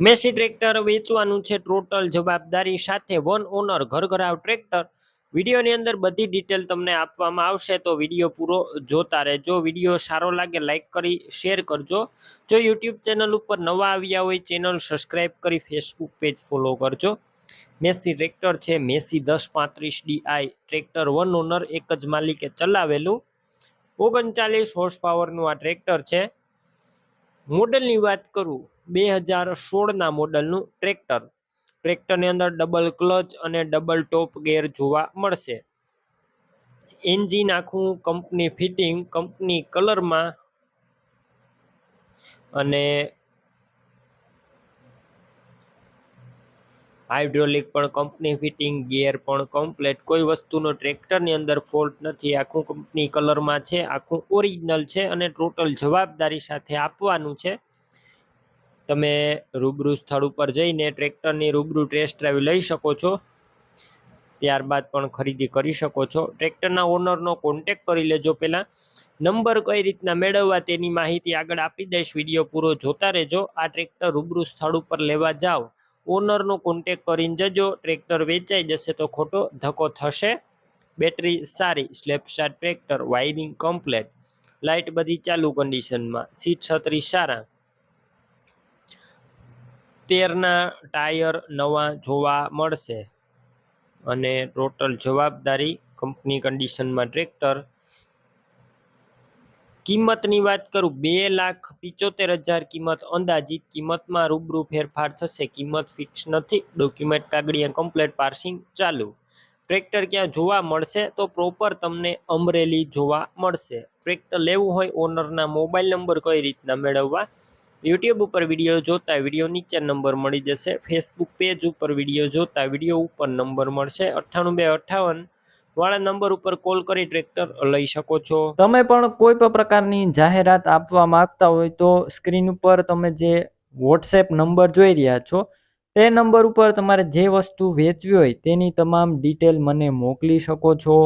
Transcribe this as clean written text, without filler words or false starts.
Massey tractor વેચવાનું છે total જવાબદારી સાથે વન ઓનર ઘરઘરાવ ટ્રેક્ટર. વિડીયોની અંદર બધી ડિટેલ તમને આપવામાં આવશે, તો વિડીયો પૂરો જોતા રહેજો. વિડીયો સારો લાગે લાઈક કરી શેર કરજો. જો યુટ્યુબ ચેનલ ઉપર નવા આવ્યા હોય ચેનલ સબસ્ક્રાઈબ કરી ફેસબુક પેજ ફોલો કરજો. મેસી ટ્રેક્ટર છે, Massey 1035DI tractor one owner એક જ માલિકે ચલાવેલું 39 હોર્સ પાવરનું આ ટ્રેક્ટર છે. મોડલની વાત કરું 2016ના મોડલનું ટ્રેક્ટર. ટ્રેક્ટરની અંદર ડબલ ક્લચ અને ડબલ ટોપ ગેર જોવા મળશે. એન્જિન આખું કંપની ફિટિંગ, કંપની કલરમાં અને હાઇડ્રોલિક પણ કંપની ફિટિંગ, ગિયર પણ કમ્પ્લેટ. કોઈ વસ્તુનો ટ્રેક્ટરની અંદર ફોલ્ટ નથી. આખું કંપની કલરમાં છે, આખું ઓરિજિનલ છે અને ટોટલ જવાબદારી સાથે આપવાનું છે. તમે રૂબરૂ સ્થળ ઉપર જઈને ટ્રેક્ટરની રૂબરૂ ટેસ્ટ ડ્રાઈવ લઈ શકો છો, ત્યારબાદ પણ ખરીદી કરી શકો છો. ટ્રેક્ટરના ઓનરનો કોન્ટેક કરી લેજો. પહેલાં નંબર કઈ રીતના મેળવવા તેની માહિતી આગળ આપી દઈશ, વિડીયો પૂરો જોતા રહેજો. આ ટ્રેક્ટર રૂબરૂ સ્થળ ઉપર લેવા જાઓ, ઓનરનો કોન્ટેક કરીને જજો. ટ્રેક્ટર વેચાઈ જશે તો ખોટો ધક્કો થશે. બેટરી સારી, સ્લેપસ્ટાર ટ્રેક્ટર, વાયરિંગ કમ્પ્લેટ, લાઇટ બધી ચાલુ કન્ડિશનમાં, સીટ છત્રી સારા, 13ના ટાયર નવા જોવા મળશે અને ટોટલ જવાબદારી કંપની કન્ડિશનમાં ટ્રેક્ટર. કિંમતની વાત કરું 2,75,000 કિંમત અંદાજિત. કિંમતમાં રૂબરૂ ફેરફાર થશે, કિંમત ફિક્સ નથી. ડોક્યુમેન્ટ કાગળિયા કમ્પ્લેટ, પાર્સિંગ ચાલુ. ટ્રેક્ટર ક્યાં જોવા મળશે તો પ્રોપર તમને અમરેલી જોવા મળશે. ટ્રેક્ટર લેવું હોય ઓનરના મોબાઈલ નંબર કઈ રીતના મેળવવા, યુટ્યુબ ઉપર વિડીયો જોતા વિડીયો નીચે નંબર મળી જશે. ફેસબુક પેજ ઉપર વિડીયો જોતા વિડીયો ઉપર નંબર મળશે. 98 258 વાળા નંબર ઉપર કોલ કરી ટ્રેક્ટર લઈ શકો છો. તમે પણ કોઈ પણ પ્રકારની જાહેરાત આપવા માંગતા હોય તો સ્ક્રીન ઉપર તમે જે વોટ્સએપ નંબર જોઈ રહ્યા છો તે નંબર ઉપર તમારે જે વસ્તુ વેચવી હોય તેની તમામ ડિટેલ મને મોકલી શકો છો.